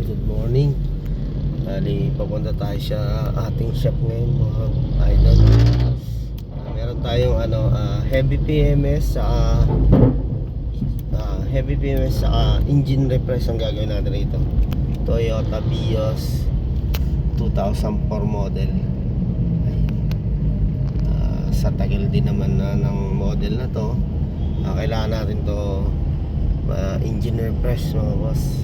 good morning. Bali, papunta tayo sa ating shop ngayon mga idol. Meron tayong heavy PMS sa engine refresh ang gagawin natin rito. Toyota Vios 2004 model. Sa tagal din naman ng model na to, kailangan natin to engine refresh mga boss,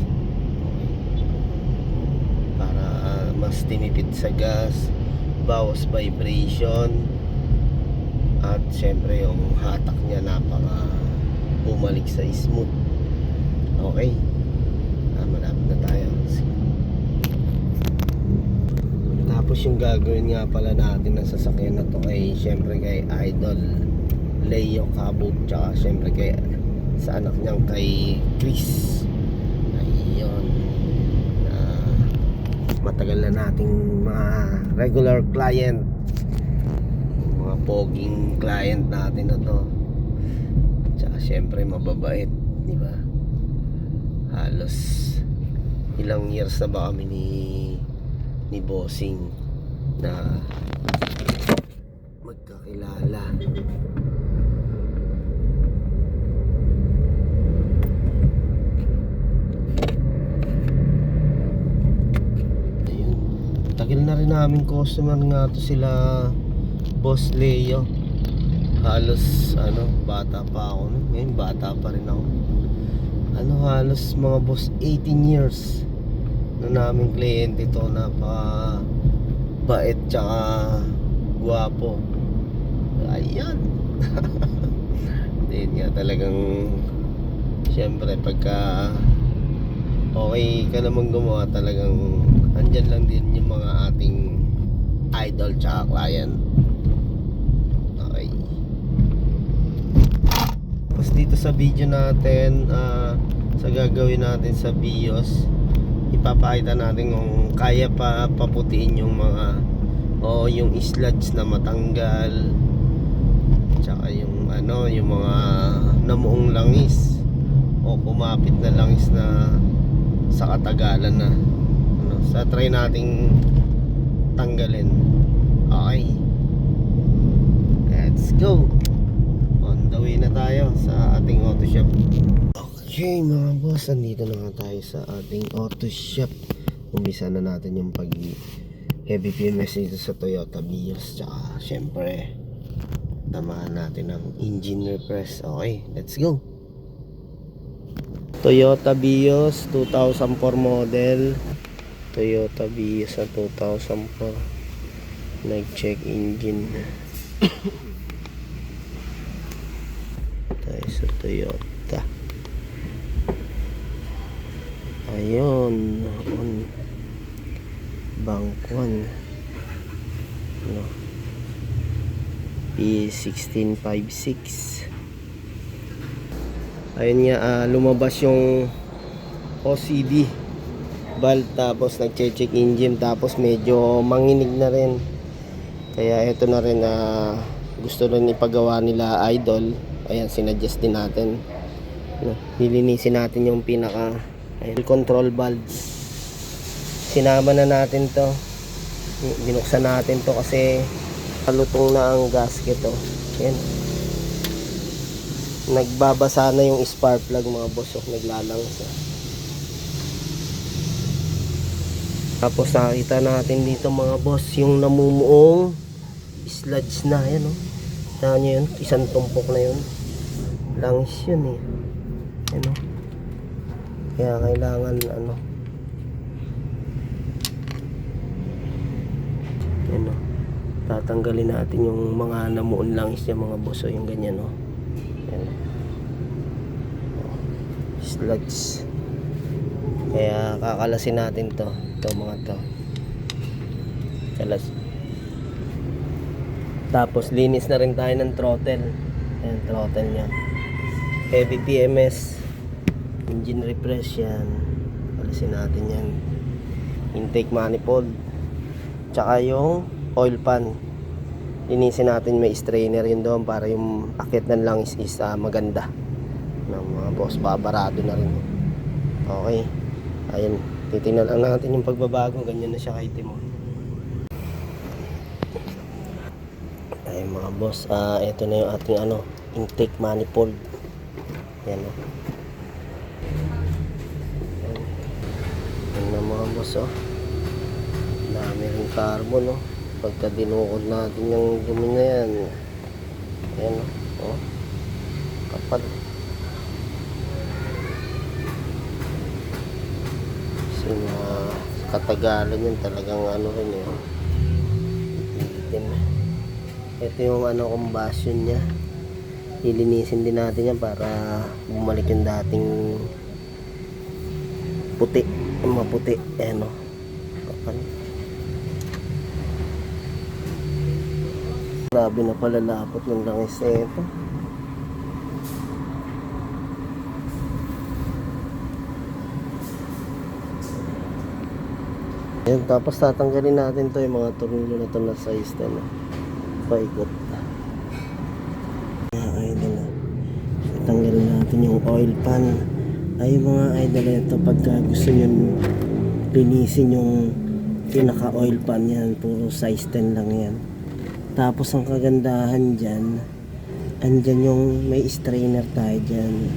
para mas tinipid sa gas, bawas vibration, at syempre yung hatak niya napaka bumalik sa smooth. Okay, malapit na tayo. Tapos yung gagawin nga pala natin ng sasakyan na to ay syempre kay Idol Leo Cabot, tsaka syempre kay sa anak niyang kay Chris. Ayun, matagal na nating mga regular client, mga poging client natin na to. Tsaka syempre mababait, di ba? Halos ilang years na ba kami ni Bossing na magkakilala. Ayun, tagal na rin namin customer nga to sila Boss Leo. Halos bata pa ako no? Ngayon bata pa rin ako. Halos mga boss 18 years na namin kliyente to. Napaka bait tsaka guwapo. Ayan. Then nga talagang syempre pagka okay ka naman gumawa, talagang andyan lang din yung mga ating idol tsaka client. Okay. Tapos dito sa video natin, sa gagawin natin sa Vios, ipapakita natin kung kaya pa paputiin yung mga yung sludge na matanggal, tsaka yung yung mga namuong langis o kumapit na langis na sa katagalan na sa try nating tanggalin. Okay, let's go. On the way na tayo sa ating auto shop. Okay mga boss, andito na nga tayo sa ating auto shop. Umpisa na natin yung pag heavy PMS dito sa Toyota Vios. Tsaka syempre tamaan natin ng engine refresh. Okay, let's go. Toyota Vios 2004 model. Toyota Vios sa 2004. Nag-check engine. Tayo sa Toyota. Ayun, on bank 1 P1656. Ayun nga, lumabas yung OCD valve, tapos nag-check engine, tapos medyo manginig na rin. Kaya ito na rin, gusto rin ipagawa nila Idol. Ayan, sinadjust din natin. Nilinisin natin yung pinaka control valves. Sinama na natin to, binuksan natin to kasi kalutong na ang gasket to. Ayan, nagbabasa na yung spark plug mga boss, naglalangs. Tapos nakita natin dito mga boss yung namumuong sludge na. Ayan saan nyo yun, isang tumpok na yun, langis yun ayan kaya kailangan tatanggalin natin yung mga namuon langis niya mga boss, yung ganyan ayan. Sludge, kaya kakalasin natin to mga to, kalas. Tapos linis na rin tayo ng throttle. Ayan, throttle nya heavy PMS engine refresh yan. Kalasin natin yan. Intake manifold, tsaka yung oil pan, linisin natin. May strainer yun doon para yung akit ng langis is maganda ng mga boss. Babarado na rin. Okay, ayun, Titingnan lang natin yung pagbabago. Ganyan na siya kay Timo. Ay mga boss, ito na yung ating intake manifold. Yan o. Yan na mga boss dami rin carbon pagka dinukod natin yung dumi na yan. Yan kapal. Kasi katagalan yan talagang rin itim. Ito yung combustion nya. Lilinisin din natin yan para bumalik yung dating puti, maputi. Kapal. Grabe na pala lapot ng langis na ito. Yan, tapos tatanggalin natin to yung mga tornilyo na to na size na paikot. Idol tatanggalin natin yung oil pan. Ay mga idol, ito pagka gusto nyo linisin yung pinaka oil pan yan, puro size 10 lang yan. Tapos ang kagandahan dyan, andyan yung may strainer tayo dyan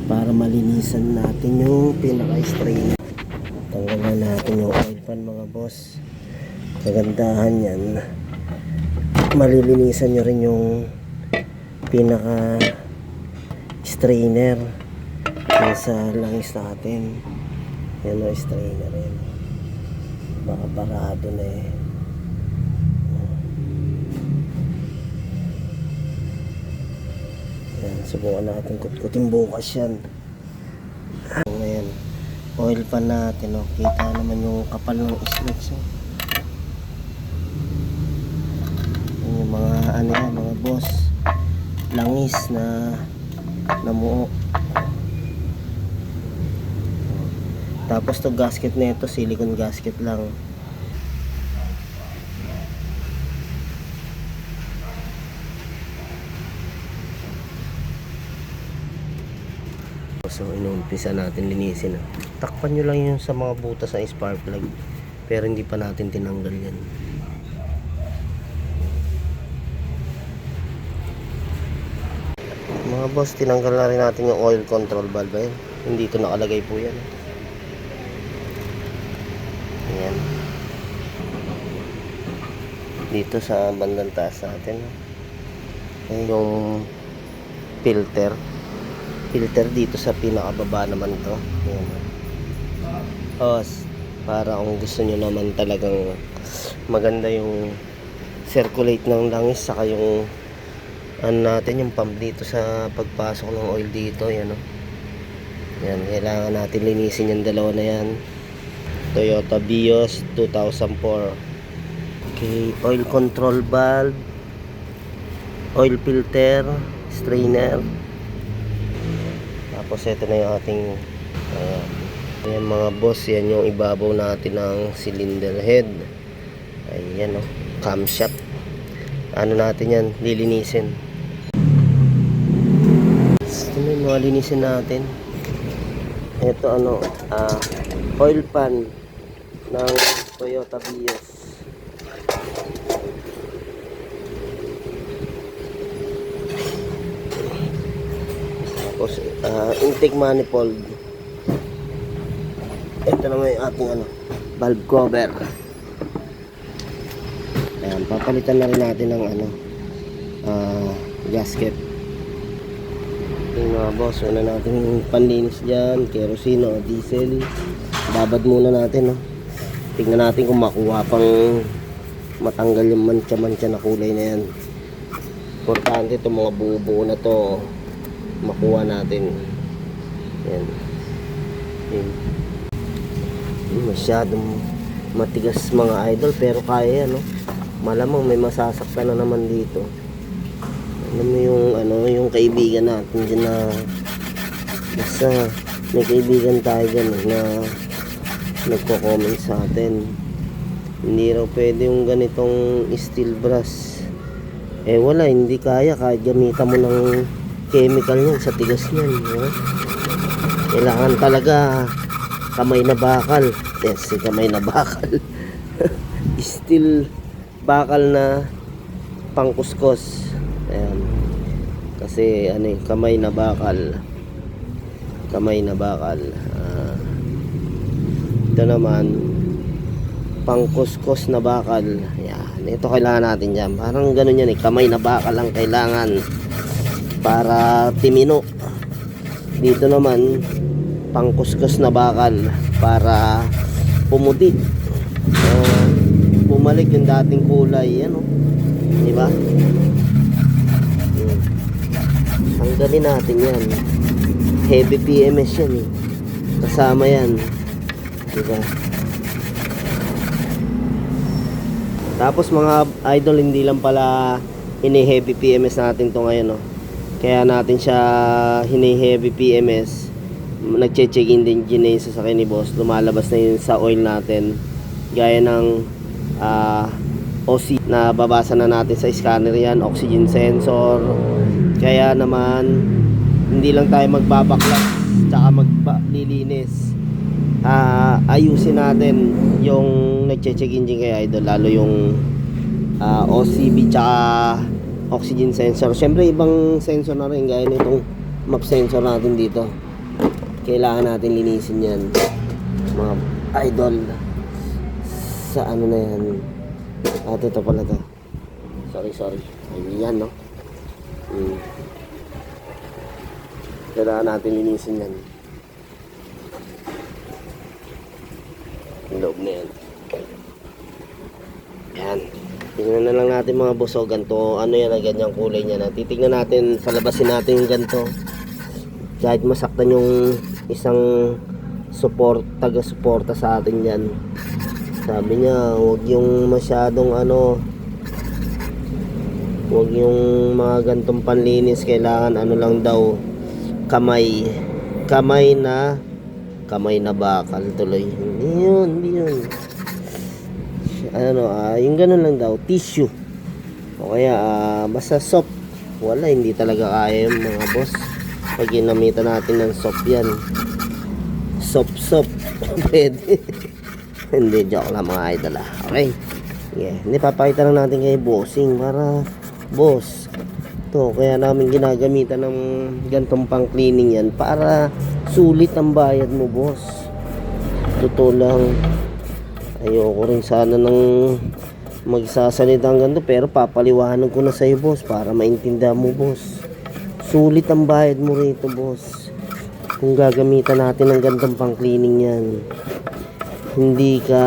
para malinisan natin yung pinaka strainer. Tanggalan natin yung oil pan mga boss. Kagandahan yan, malilinisan nyo rin yung pinaka strainer sa langis natin. Yan strainer yan. Baka parado na Yan, subukan natin kutkutin bukas yan. Ngayon, oil pan natin kita naman yung kapal ng slugs yung mga mga boss, langis na namuo. Tapos to gasket na ito, silicone gasket lang. So inuumpisa natin linisin takpan nyo lang yun sa mga butas ng spark plug, pero hindi pa natin tinanggal yan. Mga boss, tinanggal na rin natin yung oil control valve. Hindi ito nakalagay po yan. Ayan. Dito sa bandang taas natin. Ayan yung filter dito sa pinakababa naman to. Ayan. Para kung gusto nyo naman talagang maganda yung circulate ng langis, saka yung natin yung pump dito sa pagpasok ng oil dito. Yan yan, kailangan natin linisin yung dalawa na yan. Toyota Vios 2004. Okay, oil control valve, oil filter, strainer. Tapos ito na yung ating ayan mga boss, yan yung ibabaw natin ng cylinder head. Ayan camshaft. Natin yan lilinisin. Ito na yung mga linisin natin. Ito oil pan ng Toyota Vios. Tapos intake manifold. Ito naman yung ating valve cover. Ayan, papalitan na rin natin ng gasket. Yung mga boss, una natin panlinis dyan, kerosene o diesel. Babad muna natin tignan natin kung makuha pang matanggal yung mancha-mancha na kulay na yan. Importante itong mga buo-buo na to makuha natin. Yan. Masyadong matigas mga idol, pero kaya yan malamang may masasaktan na naman dito. Alam mo yung kaibigan natin dyan na basta may kaibigan tayo dyan na nagko-comment sa atin, hindi raw pwede yung ganitong steel brass. Wala, hindi kaya kahit gamitan mo ng chemical yan sa tigas niyan. Kailangan talaga kamay na bakal. Yes, si kamay na bakal. Steel bakal na pangkuskus. Ayan. Kasi ano eh, kamay na bakal. Kamay na bakal. Ito naman pangkuskus na bakal. Ayan. Ito kailangan natin dyan. Parang ganun yan eh. Kamay na bakal ang kailangan para timino. Dito naman pangkuskus na bakal para pumuti. Bumalik yung dating kulay. Yan o. Diba? Tanggalin natin yan. Heavy PMS yan eh. Kasama yan. Diba? Tapos mga idol, hindi lang pala hini-heavy PMS natin to ngayon, no? Kaya natin siya hini-heavy PMS. Nagche-check in din sa sakay ni boss. Lumalabas na yun sa oil natin. Gaya ng OC na babasa na natin sa scanner yan, oxygen sensor. Kaya naman hindi lang tayo magbabaklas tsaka maglilinis. Ayusin natin yung nagche-check engine kay idol, lalo yung OCB tsaka oxygen sensor. Syempre ibang sensor na rin, gaya nitong map sensor natin dito. Kailangan natin linisin yan mga idol. Sa ano na yan, ito pala to. Sorry yan, no? Kailangan natin linisin yan. Yung loob na yan. Yan. Tingnan na lang natin mga boss. O, ganito. Ano yan, ganyang kulay niya na. Titignan natin, palabasin natin yung ganito. Kahit masaktan yung isang taga-suporta sa atin yan. Sabi niya, huwag yung masyadong huwag yung mga gantong panlinis. Kailangan lang daw, kamay na bakal tuloy. Hindi yun. Yung ganun lang daw, tissue. O kaya, basta soap. Wala, hindi talaga kaya yung mga boss. Pag ginamitan natin ng soap yan. Soap. Pwede. Hindi, joke lang mga idol. Okay. Yeah. Hindi, papakita lang natin kay bossing para boss. Ito, kaya namin ginagamitan ng gantong pang cleaning yan para sulit ang bayad mo, boss. Totoo lang. Ayoko rin sana ng magsasalita ang ganito, pero papaliwanag ko na sa'yo, boss, para maintindihan mo, boss. Sulit ang bayad mo rito, boss. Kung gagamitan natin ng gantong pang cleaning yan, hindi ka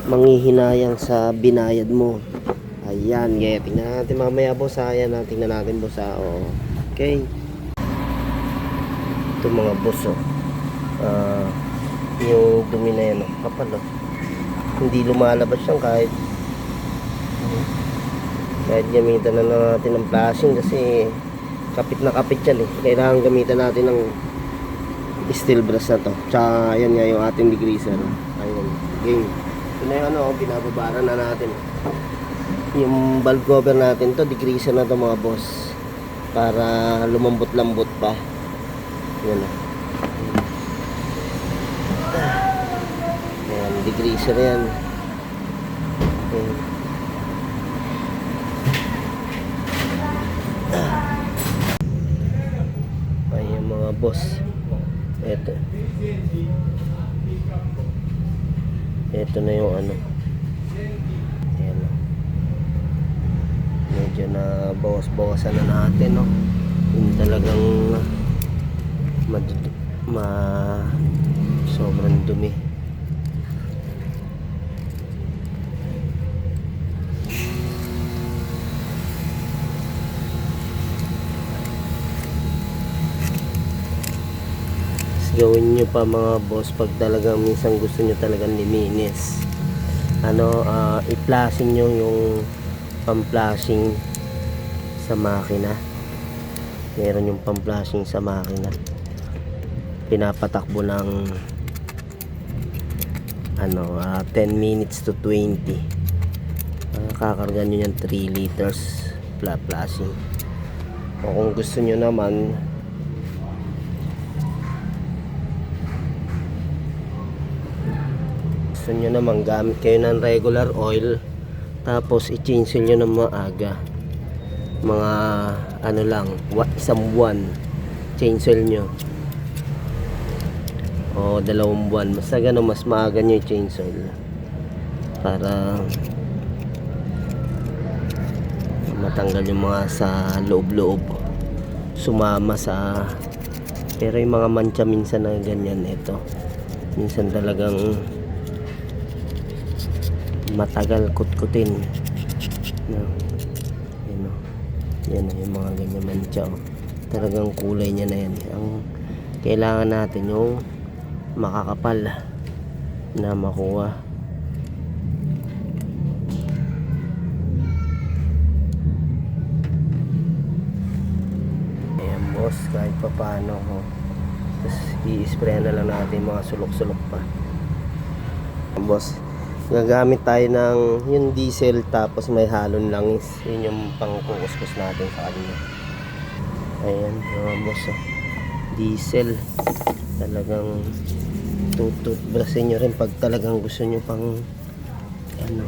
manghihinayang sa binayad mo. Ayan, kaya tingnan natin mamaya, boss. Ayan, tingnan natin, boss. Okay. Ito mga boss, yung dumi na yan, kapal, hindi lumalabas yan kahit gamitan na natin ng flashing, kasi kapit na kapit yan eh. Kailangan gamitan natin ng steel brass na to. Tsaka ayan nga yung ating degreaser. Ayun, game. Ito na yung binababara na natin. Yung valve cover natin to, degreaser na to mga boss, para lumambot-lambot pa. Yan o. Ayan, degreaser yan. Ayan mga boss. Ito na yung Ayan o. Medyo na bawas-bawasan na natin, no? Yung talagang sobrang dumi. Gawin nyo pa mga boss pag talagang minsan gusto nyo talagang liminis. I-flashing nyo yung pang-flashing sa makina. Meron yung pang-flashing sa makina. Pinapatakbo ng 10 minutes to 20. Kakarga nyo yan 3 liters flashing. O kung gusto nyo naman gusto nyo naman gamit kayo ng regular oil, tapos i-change nyo ng maaga, mga ano lang, isang buwan change oil nyo, o 2 buwan, basta ganun, mas maaga nyo i-change oil para matanggal yung mga sa loob-loob sumama sa. Pero yung mga mancha minsan na ganyan, ito minsan talagang matagal kutkutin, no? Yan, no? Yan yung mga ganyan mancha, oh. Talagang kulay niya na yan. Ang kailangan natin yung makakapal na makuha. Ayan boss, kahit pa paano, oh. Tapos i-spray na lang natin mga sulok-sulok pa. Boss, gagamit tayo ng yung diesel, tapos may halong langis. Yun yung pangkukuskus natin sa kanya. Ayan mga boss, oh. Diesel, talagang tututbrasin nyo rin pag talagang gusto nyo pang ano.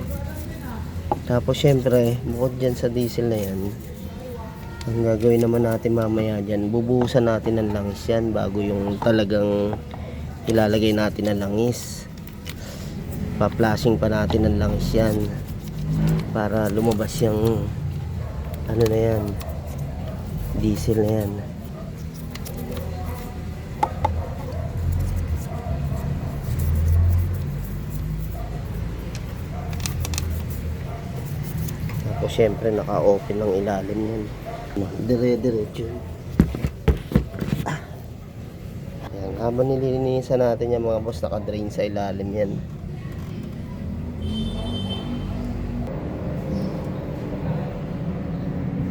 Tapos syempre bukod dyan sa diesel na yan, ang gagawin naman natin mamaya dyan, bubuhusan natin ng langis yan bago yung talagang ilalagay natin ng langis. Pa-flashing pa natin ng langis yan para lumabas yung ano na yan, diesel na yan. Tapos syempre naka-open ng ilalim yan, dire-diretso. Ayan, habang nililinisan natin yung mga boss, naka-drain sa ilalim yan.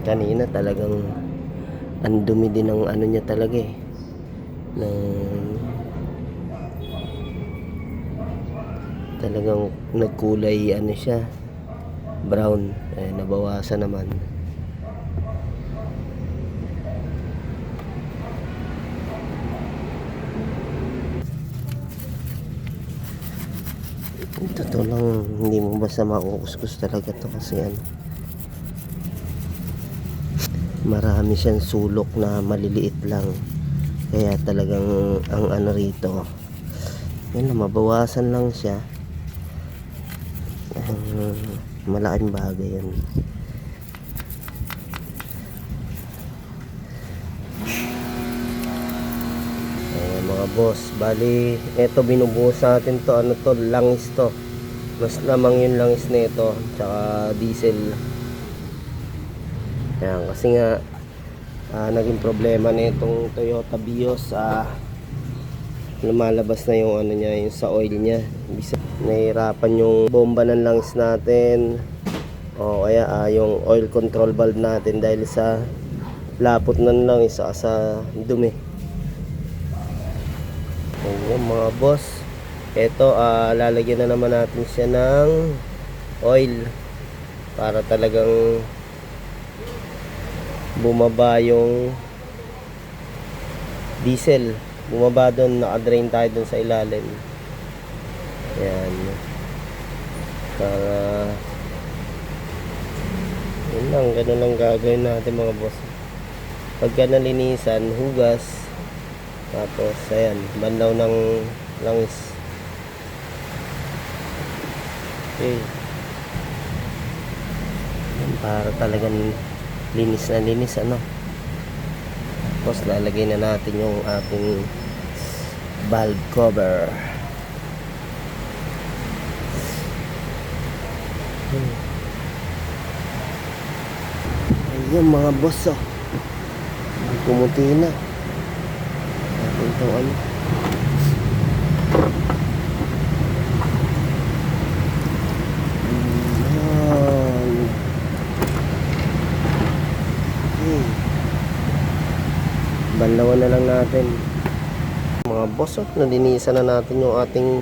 Kanina talagang ang dumi din ng ano niya talaga eh, ng talagang nagkulay ano siya, brown. Eh, nabawasan naman. Totoo lang, hindi mo basta makukuskus talaga to kasi ano, marami siyang sulok na maliliit lang, kaya talagang ang ano rito, yun na, mabawasan lang siya. Malaking bagay yan. Ayan mga boss, bali eto binubuhos natin to, ano to, langis to, mas lamang yung langis na ito tsaka diesel. Ayan, kasi nga naging problema na itong Toyota Vios, lumalabas na yung ano niya, yung sa oil niya. Nahirapan yung bomba ng langis natin, o kaya yung oil control valve natin dahil sa lapot ng langis sa dumi. Ayan mga boss, eto lalagyan na naman natin siya ng oil para talagang bumaba yung diesel, bumaba doon, naka-drain tayo doon sa ilalim. Ayan, para yun lang, ganun lang gagawin natin mga boss. Pagka nalinisan, hugas, tapos ayan, banlaw ng langis. Okay, yan, para talagang linis na linis, ano. Tapos lalagay na natin yung ating valve cover. Ayan mga boss, oh, kumuti na natin itong ano. Banlawan na lang natin mga boss, oh. Nalinisan na natin yung ating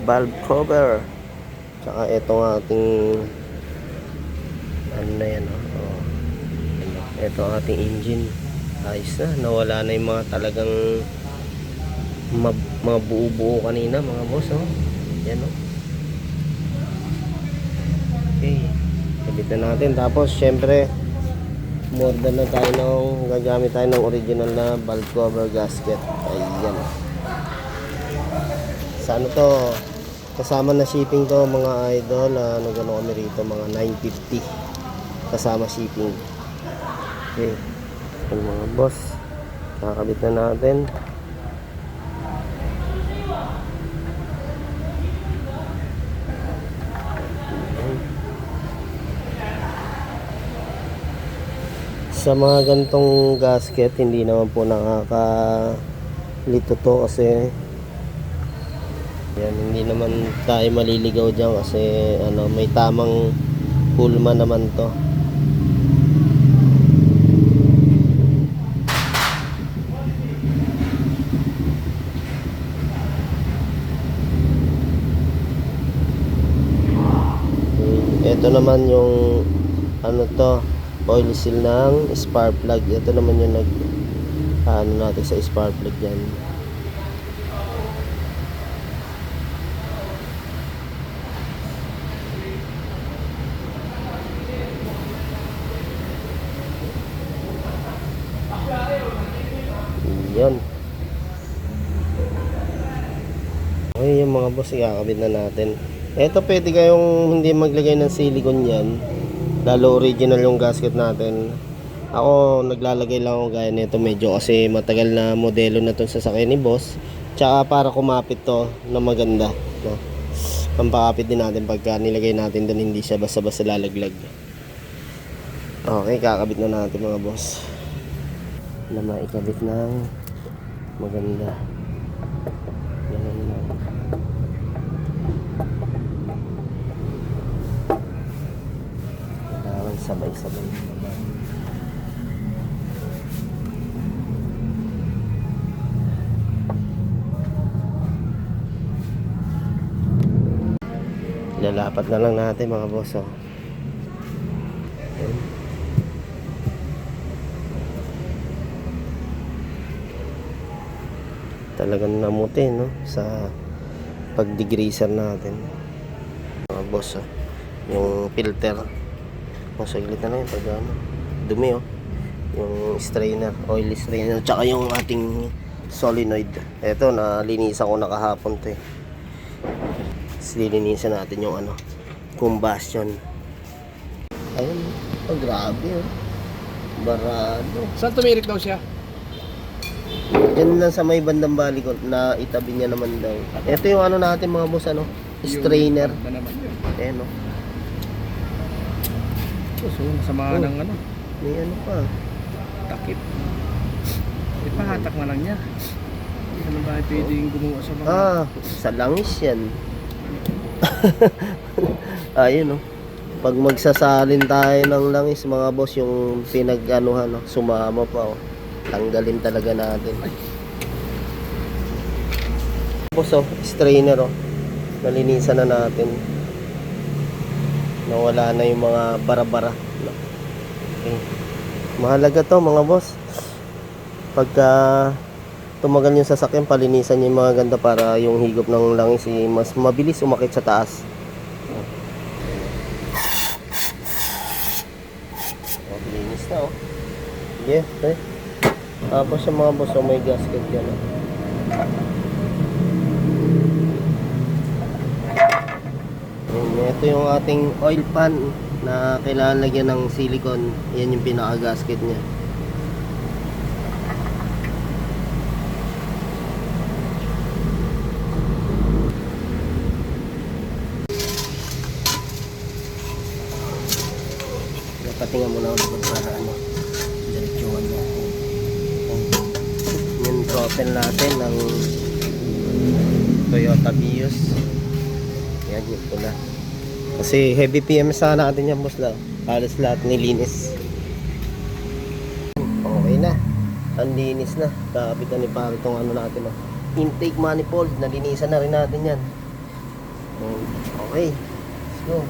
valve cover, tsaka itong ating ano na yan, oh. Ito ang ating engine, ayos na, nawala na yung mga talagang mga buo-buo kanina mga boss, oh. Yan, oh. Okay. Kabit na natin. Tapos, syempre, umorder na tayo gagamit tayo ng original na valve cover gasket. Ayan. Sa ano to, kasama na shipping to mga idol. Nagano kami rito, mga 950 kasama shipping. Okay. Ayan mga boss, nakakabit na natin. Sa mga gantong gasket, hindi naman po nakakalito to kasi yan, hindi naman tayo maliligaw dyan kasi ano, may tamang pulma naman to. Ito naman yung ano to, oil seal ng spark plug. Ito naman yung ano natin sa spark plug yan. Yan. Okay, yung mga boss, ikakabit na natin. Ito pwede kayong hindi maglagay ng silicone yan, lalo original yung gasket natin. Ako naglalagay lang ako gaya nito, medyo kasi matagal na modelo na itong sasakyan ni boss, tsaka para kumapit to na maganda, no? Pampakapit din natin pagka nilagay natin doon, hindi siya basta-basta lalaglag. Okay, kakabit na natin mga boss na maikabit ng maganda. Ganun lang. Kailangan sabay-sabay. Lalapat na lang natin mga boss, oh. Talagang namuti, no, sa pag-degreaser natin mga boss, oh. Yung filter, kung saglit na yun pag ano, dumi, oh. Yung strainer, oil strainer, tsaka yung ating solenoid. Eto, nalinisan ko na kahapon to, eh. Lilinisan natin yung ano, combustion. Ayun, oh, grabe, oh. Barado. Saan tumirik daw siya? Diyan lang sa may bandang balikot na itabi niya naman daw. Ito yung ano natin mga boss, ano, strainer. Yung naman yun. Ayan, oh. So, masama ng ano, May ano pa. takip. Ipahatak na lang niya. Hindi naman tayo pwedeng gumawa sa mga... Sa langis yan. Ayun, oh. Pag magsasalin tayo ng langis mga boss, yung pinag-anuhan, oh, sumama pa, oh. Tanggalin talaga natin. Boss, oh, strainer, oh. Nalinisan na natin. Nawala na yung mga bara-bara. Okay. Mahalaga to mga boss. Pagka tumagal yung sasakyan, palinisan niyo yung mga ganda para yung higop ng langis mas mabilis umakit sa taas. Oh, linis na, oh. Yeah, okay. Tapos yung mga boss, oh, may gasket yan, oh. Ito yung ating oil pan na kailangan lagyan ng silicone. Yan yung pinaka-gasket niya. Patingan muna ako para ano, diretsuhan natin. Yung throttle natin ng Toyota Vios. Yan yung pula. Kasi heavy PM sana natin yan boss lang. Halos lahat nilinis. Okay na. Ang linis na. Kakapitan ni pare itong ano natin, oh. Intake manifold. Nalinisan na rin natin yan. Okay. Let's go.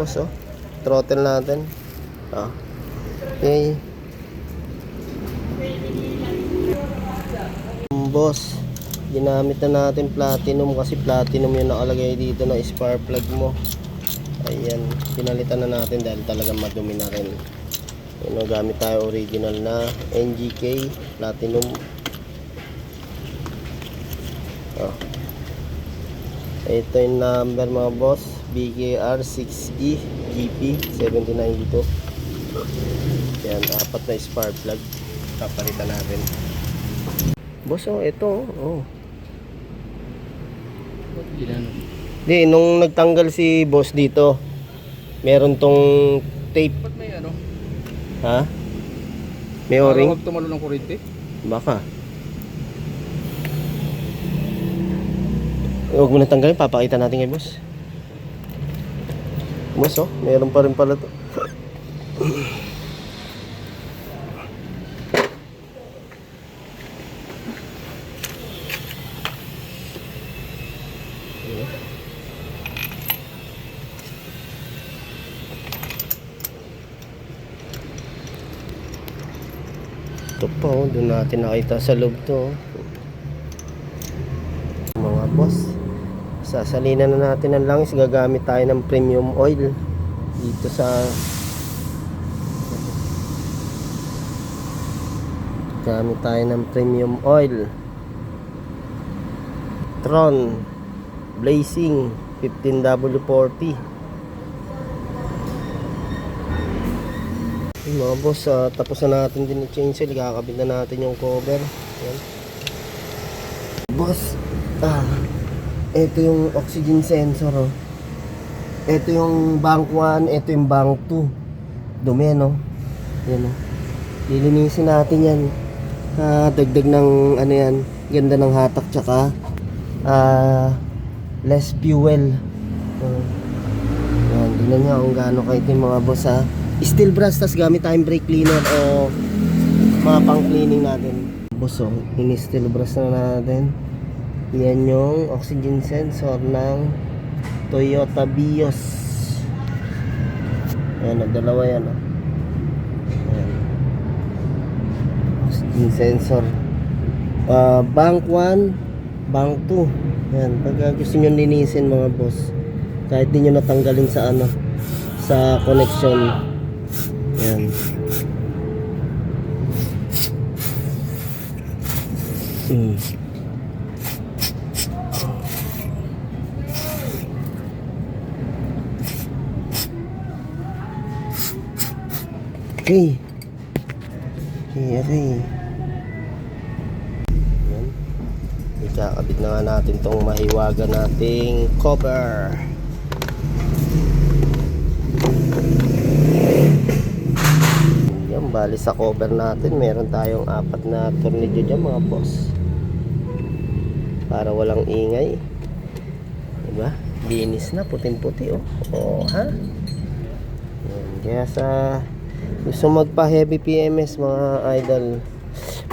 boss, oh. Throttle natin. Ah. Okay. Boss, ginamit na natin platinum kasi platinum yung nakalagay dito na spark plug mo. Ayan, pinalitan na natin dahil talagang madumi na rin. Ano, gamit tayo original na NGK platinum. Oh. Ito yung number mga boss, BKR6E GP7092. Yan, apat na spark plug papalitan natin. Boss, oh, ito, oh. Ba't ginano? Di, nung nagtanggal si boss dito, meron tong tape. Ba't may ano? Ha? May o-ring? Huwag tumalo ng kuryente? Baka. Huwag mo na tanggalin, papakita natin kay boss. Boss, oh, meron pa rin pala to. Ito pa, oh, doon natin nakita sa loob to, oh. Mga boss, sasalinan na natin ng langis. Gagamit tayo ng premium oil dito sa gamit tayo ng premium oil Tron Blazing 15W40. Mga boss, tapos na natin din i-change oil. Kakabit na natin yung cover. Ayan. Boss, ito yung oxygen sensor, oh. Ito yung bank 1, ito yung bank 2. Dumi, no? Yan, oh. Lilinisin natin yan. Dagdag ng ano yan, ganda ng hatak, tsaka less fuel. Yan, tingnan nyo kung gaano kaitim mga boss, ha. Steel brush, tas gamit tayong brake cleaner o mga pang cleaning natin. Boss, oh, ini-steel brush na natin. Yan yung oxygen sensor ng Toyota Vios. Ayan, dalawa yan, oh. Ayan. Oxygen sensor, bank 1, bank 2. Ayan, pag gusto nyo linisin mga boss, kahit di nyo natanggalin sa ano, sa connection. Ayan. Okay. Okay. Ayan. Ikakabit na nga natin tong mahiwaga nating cover. Yan, bali sa cover natin meron tayong 4 na tornilyo dyan mga boss, para walang ingay. Diba? Linis na, puting-puti, oh. Oh, ha? Yan. Kaya sa gusto magpa heavy PMS mga idol,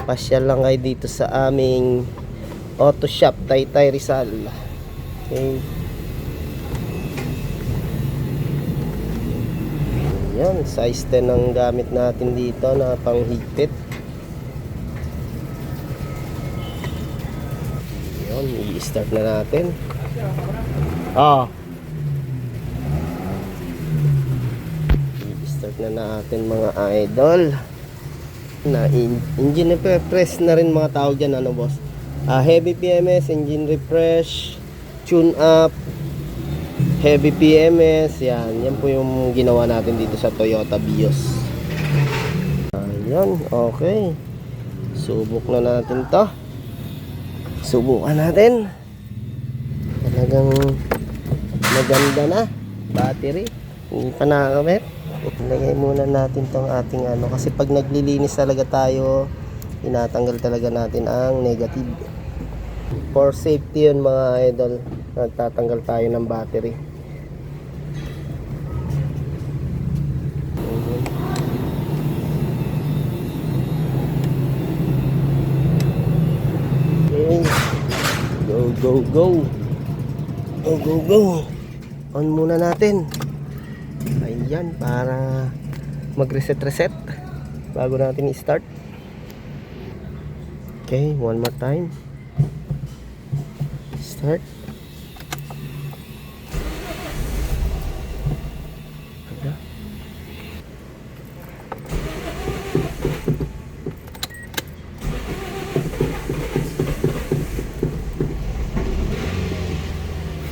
pasyal lang kayo dito sa aming auto shop, Taytay Rizal. Okay. Yan, size 10 ang gamit natin dito na panghigpit. Yan, i-start na natin. I-start na natin mga idol. Na engine refresh na rin mga tawag dyan, ano boss? Heavy PMS, engine refresh, tune up, heavy PMS. Yan po yung ginawa natin dito sa Toyota Vios. Ayan, okay. Subok na natin to. Subukan natin. Talagang maganda na battery, hindi pa nakakabit. Ilagay muna natin tong ating ano, kasi pag naglilinis talaga tayo, tinatanggal talaga natin ang negative. For safety yun mga idol, nagtatanggal tayo ng battery. Okay. Go. On muna natin. dyan para mag-reset bago natin i-start. Okay, one more time. Start. Ada.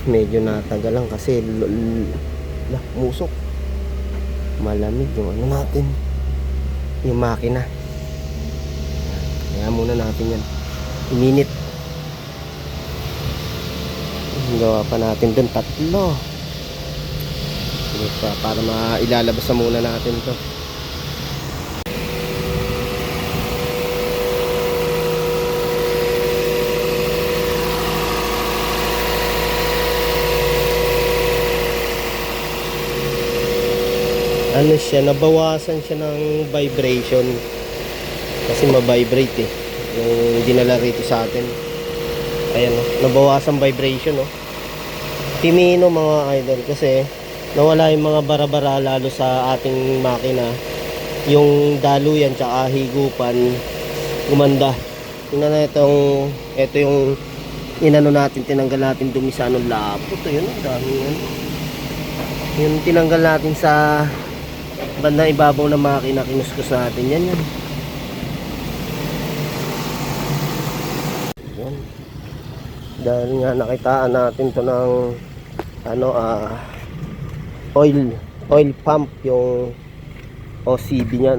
Medyo natagal lang kasi musok. Malamig yung ano natin, yung makina. Kaya muna natin yan iminit. Gawa pa natin dun 3. Para mailalabas na muna natin to. Ano siya, nabawasan siya ng vibration kasi ma-vibrate yung dinala rito sa atin. Ayan nabawasan vibration Timino mga idol kasi nawala yung mga bara-bara lalo sa ating makina. Yung daluyan tsaka higupan gumanda. Tingnan na ito yung inano natin, tinanggal natin dumi sa anong lapot. Yun, dami yan. Yung tinanggal natin sa bandang ibabaw ng makina, kinuskus natin yan. Yan. Dahil nga nakitaan natin to ng oil pump, yung OCB nya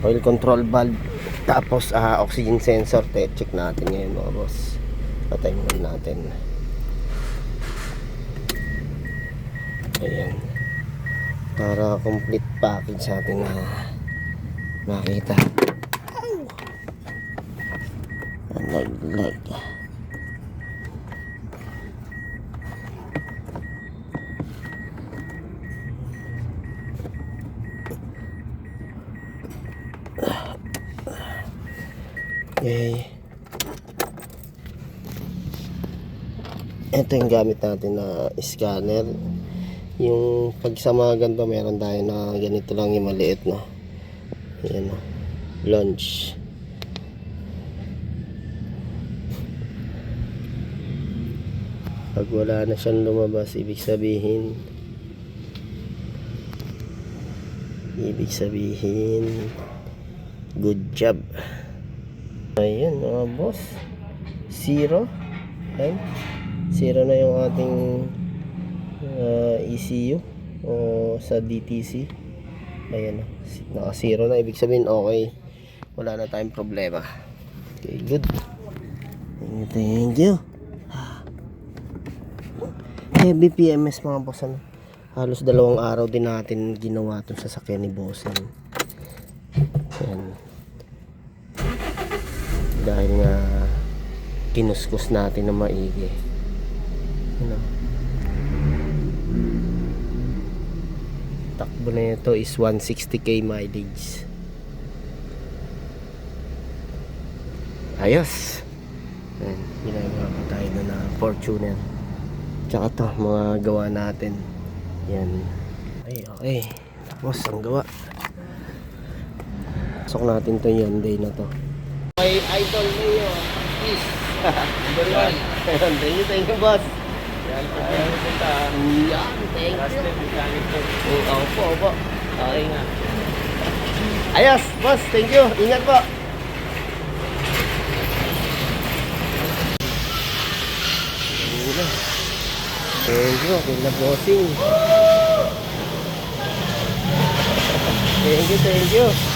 oil control valve, tapos oxygen sensor. Check natin ngayon mga boss. Patayin muna natin. Ayan, para complete package natin na makita. Like. Okay. Ito yung gamit natin na scanner. Yung pag sa mga ganito meron tayo na ganito lang yung maliit Ayan launch. Pag wala na siyang lumabas, ibig sabihin good job. Ayun mga boss, 0. Ayan, 0 na yung ating ECU sa DTC. Ayan, naka 0 na, ibig sabihin okay, wala na tayong problema. Okay, good. Thank you. Heavy PMS mga boss. Halos 2 araw din natin ginawa itong sasakyan ni Bossing. Ayan. Dahil nga kinuskus natin na maigi. Takbo na ito is 160k mileage. Ayos. Ayan, ginagawa pa tayo na Fortuner. Tsaka to, mga gawa natin. Yan. Okay. Tapos, ang gawa. Pasok natin to Hyundai na to. May idol niyo. Peace. Number 1. Thank you, boss. Yan, pagpunta. Yan, thank you. Opo. Okay nga. Ayos, boss. Thank you. Ingat po. Thank you, kila Bossing. Thank you.